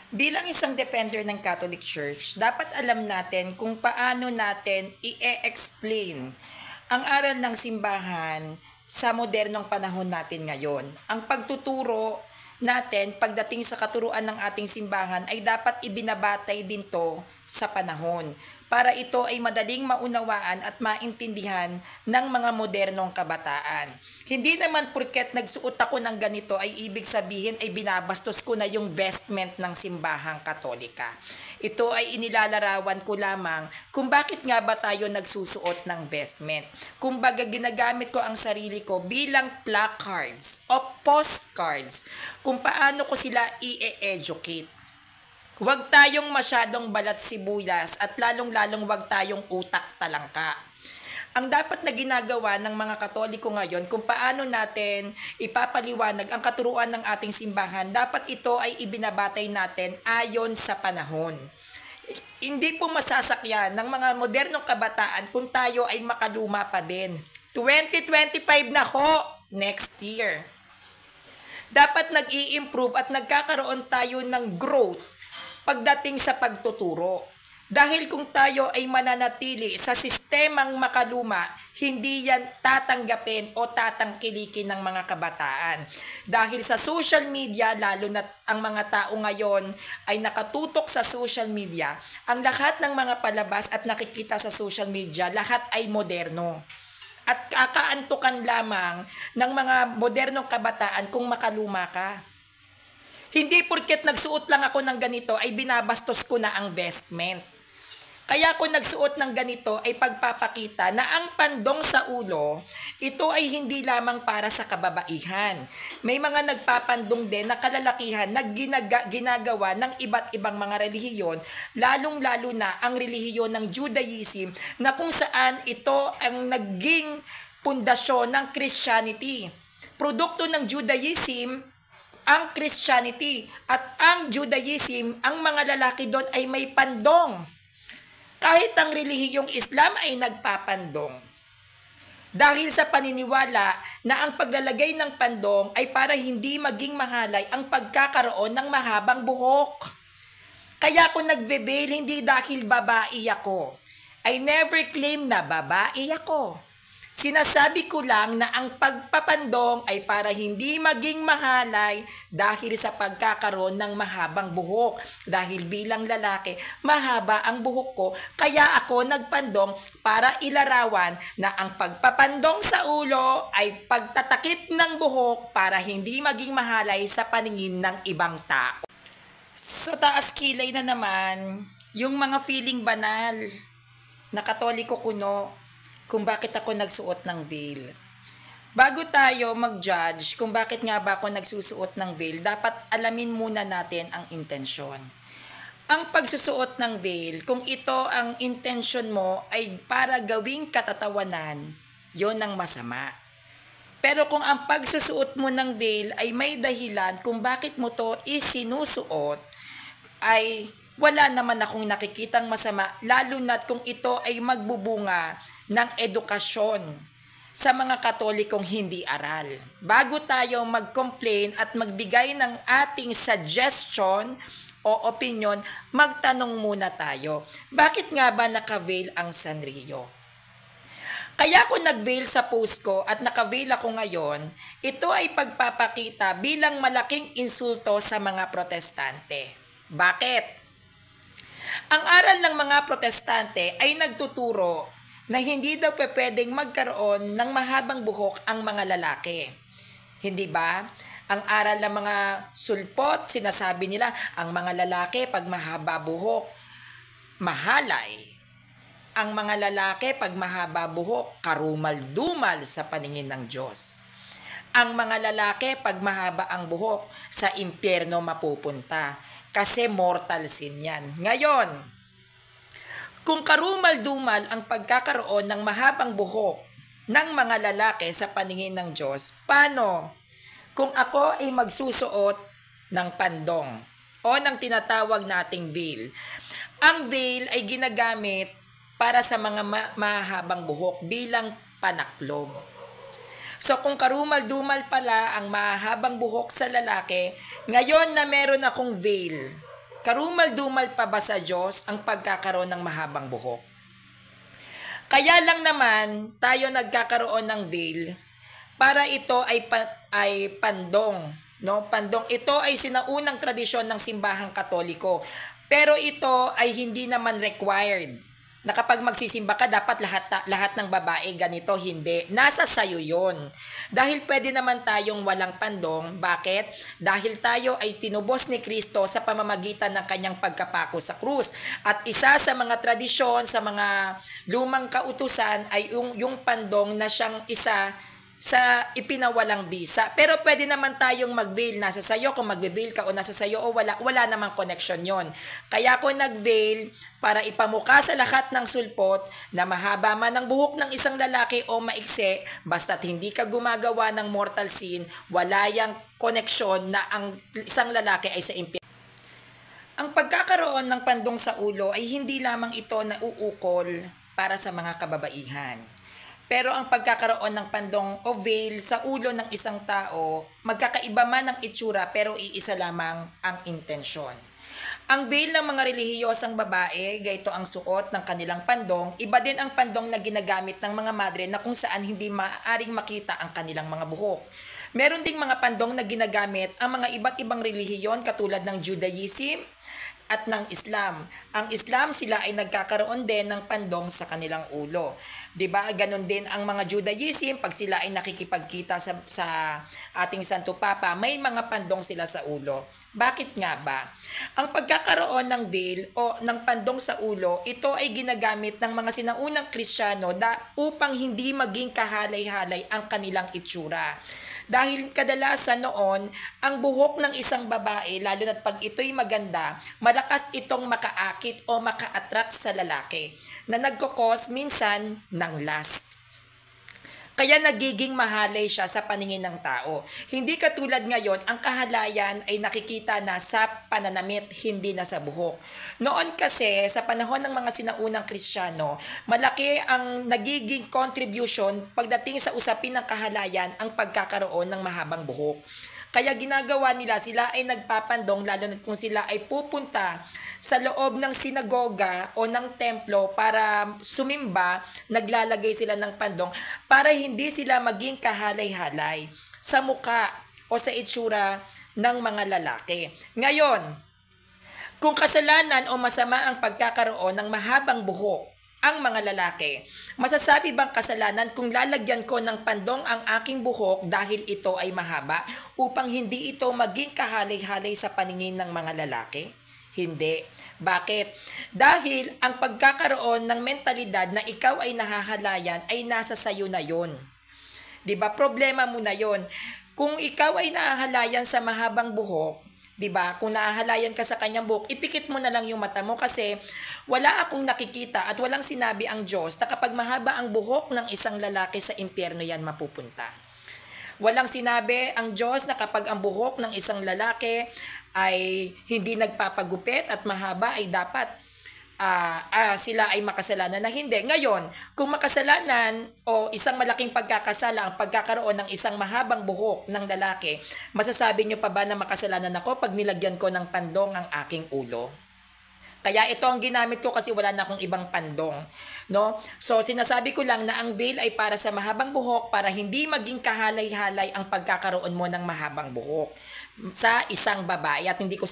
Bilang isang defender ng Catholic Church, dapat alam natin kung paano natin i-explain ang aral ng simbahan sa modernong panahon natin ngayon. Ang pagtuturo natin pagdating sa katuruan ng ating simbahan ay dapat ibinabatay din to sa panahon para ito ay madaling maunawaan at maintindihan ng mga modernong kabataan. Hindi naman porket nagsuot ako ng ganito ay ibig sabihin ay binabastos ko na yung vestment ng simbahang Katolika. Ito ay inilalarawan ko lamang kung bakit nga ba tayo nagsusuot ng vestment. Kumbaga ginagamit ko ang sarili ko bilang placards o postcards kung paano ko sila i-educate. Huwag tayong masyadong balat sibuyas at lalong-lalong huwag tayong utak talangka. Ang dapat na ginagawa ng mga Katoliko ngayon kung paano natin ipapaliwanag ang katuruan ng ating simbahan, dapat ito ay ibinabatay natin ayon sa panahon. Hindi po masasakyan ng mga modernong kabataan kung tayo ay makaluma pa din. 2025 na ho, next year. Dapat nag-i-improve at nagkakaroon tayo ng growth pagdating sa pagtuturo. Dahil kung tayo ay mananatili sa sistemang makaluma, hindi yan tatanggapin o tatangkilikin ng mga kabataan. Dahil sa social media, lalo na ang mga tao ngayon ay nakatutok sa social media, ang lahat ng mga palabas at nakikita sa social media, lahat ay moderno. At kakaantukan lamang ng mga modernong kabataan kung makaluma ka. Hindi porket nagsuot lang ako ng ganito ay binabastos ko na ang vestment. Kaya kung nagsuot ng ganito ay pagpapakita na ang pandong sa ulo, ito ay hindi lamang para sa kababaihan. May mga nagpapandong din na kalalakihan na ginagawa ng iba't ibang mga relihiyon, lalong-lalo na ang relihiyon ng Judaism na kung saan ito ang naging pundasyon ng Christianity. Produkto ng Judaism ang Christianity at ang Judaism, ang mga lalaki doon ay may pandong. Kahit ang relihiyong Islam ay nagpapandong. Dahil sa paniniwala na ang paglalagay ng pandong ay para hindi maging mahalay ang pagkakaroon ng mahabang buhok. Kaya ako nagbe-veil hindi dahil babae ako. I never claim na babae ako. Sinasabi ko lang na ang pagpapandong ay para hindi maging mahalay dahil sa pagkakaroon ng mahabang buhok. Dahil bilang lalaki, mahaba ang buhok ko, kaya ako nagpandong para ilarawan na ang pagpapandong sa ulo ay pagtatakip ng buhok para hindi maging mahalay sa paningin ng ibang tao. So taas kilay na naman yung mga feeling banal na Katoliko kuno kung bakit ako nagsuot ng veil. Bago tayo mag-judge kung bakit nga ba ako nagsusuot ng veil, dapat alamin muna natin ang intensyon. Ang pagsusuot ng veil, kung ito ang intensyon mo ay para gawing katatawanan, yon ang masama. Pero kung ang pagsusuot mo ng veil ay may dahilan kung bakit mo to isinusuot, ay wala naman akong nakikitang masama, lalo na't kung ito ay magbubunga ng edukasyon sa mga Katolikong hindi aral. Bago tayo mag-complain at magbigay ng ating suggestion o opinion, magtanong muna tayo, bakit nga ba naka-veil ang Sanrio? Kaya ako nag-veil sa post ko at naka-veil ako ngayon, ito ay pagpapakita bilang malaking insulto sa mga protestante. Bakit? Ang aral ng mga protestante ay nagtuturo na hindi daw pwedeng magkaroon ng mahabang buhok ang mga lalaki. Hindi ba? Ang aral ng mga sulpot, sinasabi nila, ang mga lalaki pag mahaba buhok, mahalay. Ang mga lalaki pag mahaba buhok, karumal-dumal sa paningin ng Diyos. Ang mga lalaki pag mahaba ang buhok, sa impyerno mapupunta. Kasi mortal sin yan. Ngayon, kung karumal-dumal ang pagkakaroon ng mahabang buhok ng mga lalaki sa paningin ng Diyos, paano kung ako ay magsusuot ng pandong o ng tinatawag nating veil? Ang veil ay ginagamit para sa mga mahabang buhok bilang panaklob. So kung karumal-dumal pala ang mahabang buhok sa lalaki, ngayon na meron akong veil, Karumal-dumal pa ba sa Diyos ang pagkakaroon ng mahabang buhok? Kaya lang naman tayo nagkakaroon ng veil para ito ay pandong, no? Pandong ito ay sinaunang tradisyon ng simbahang Katoliko. Pero ito ay hindi naman required na kapag magsisimba ka, dapat lahat ng babae ganito, hindi. Nasa sayo yon. Dahil pwede naman tayong walang pandong. Bakit? Dahil tayo ay tinubos ni Kristo sa pamamagitan ng kanyang pagkapako sa krus. At isa sa mga tradisyon, sa mga lumang kautusan ay yung pandong na siyang isa sa ipinawalang bisa. Pero pwede naman tayong mag-veil. Nasa sayo kung mag-veil ka o nasa sayo o wala namang connection yon. Kaya ako nag-veil para ipamukha sa lahat ng sulpot na mahaba man ang buhok ng isang lalaki o maikse, basta't hindi ka gumagawa ng mortal sin, wala yang koneksyon na ang isang lalaki ay sa impyerno. Ang pagkakaroon ng pandong sa ulo ay hindi lamang ito na uukol para sa mga kababaihan. Pero ang pagkakaroon ng pandong o veil sa ulo ng isang tao, magkakaiba man ang itsura pero iisa lamang ang intensyon. Ang veil ng mga relihiyosang babae, gayto ang suot ng kanilang pandong, iba din ang pandong na ginagamit ng mga madre na kung saan hindi maaaring makita ang kanilang mga buhok. Meron ding mga pandong na ginagamit ang mga iba't ibang relihiyon katulad ng Judaism at ng Islam. Ang Islam, sila ay nagkakaroon din ng pandong sa kanilang ulo. 'Di ba? Ganon din ang mga Judaism, pag sila ay nakikipagkita sa ating Santo Papa, may mga pandong sila sa ulo. Bakit nga ba? Ang pagkakaroon ng veil o ng pandong sa ulo, ito ay ginagamit ng mga sinaunang Kristiyano upang hindi maging kahalay-halay ang kanilang itsura. Dahil kadalasan noon, ang buhok ng isang babae, lalo na't pag ito'y maganda, malakas itong makaakit o maka-attract sa lalaki na nagkokos minsan ng lust. Kaya nagiging mahalay siya sa paningin ng tao. Hindi katulad ngayon, ang kahalayan ay nakikita na sa pananamit, hindi na sa buhok. Noon kasi, sa panahon ng mga sinaunang Kristiyano, malaki ang nagiging contribution pagdating sa usapin ng kahalayan ang pagkakaroon ng mahabang buhok. Kaya ginagawa nila, sila ay nagpapandong lalo na kung sila ay pupunta sa loob ng sinagoga o ng templo para sumimba, naglalagay sila ng pandong para hindi sila maging kahalay-halay sa muka o sa itsura ng mga lalaki. Ngayon, kung kasalanan o masama ang pagkakaroon ng mahabang buhok ang mga lalaki, masasabi bang kasalanan kung lalagyan ko ng pandong ang aking buhok dahil ito ay mahaba upang hindi ito maging kahalay-halay sa paningin ng mga lalaki? Hindi. Bakit? Dahil ang pagkakaroon ng mentalidad na ikaw ay nahahalayan ay nasa sayo na yon. 'Di ba? Problema mo na yon. Kung ikaw ay nahahalayan sa mahabang buhok, 'di ba? Kung nahahalayan ka sa kanyang buhok, ipikit mo na lang yung mata mo kasi wala akong nakikita at walang sinabi ang Diyos na kapag mahaba ang buhok ng isang lalaki sa impyerno yan mapupunta. Walang sinabi ang Diyos na kapag ang buhok ng isang lalaki ay hindi nagpapagupit at mahaba ay dapat sila ay makasalanan na hindi. Ngayon, kung makasalanan o isang malaking pagkakasala ang pagkakaroon ng isang mahabang buhok ng lalaki, masasabi nyo pa ba na makasalanan ako pag nilagyan ko ng pandong ang aking ulo? Kaya ito ang ginamit ko kasi wala na akong ibang pandong, no? So sinasabi ko lang na ang veil ay para sa mahabang buhok para hindi maging kahalay-halay ang pagkakaroon mo ng mahabang buhok sa isang babae at hindi ko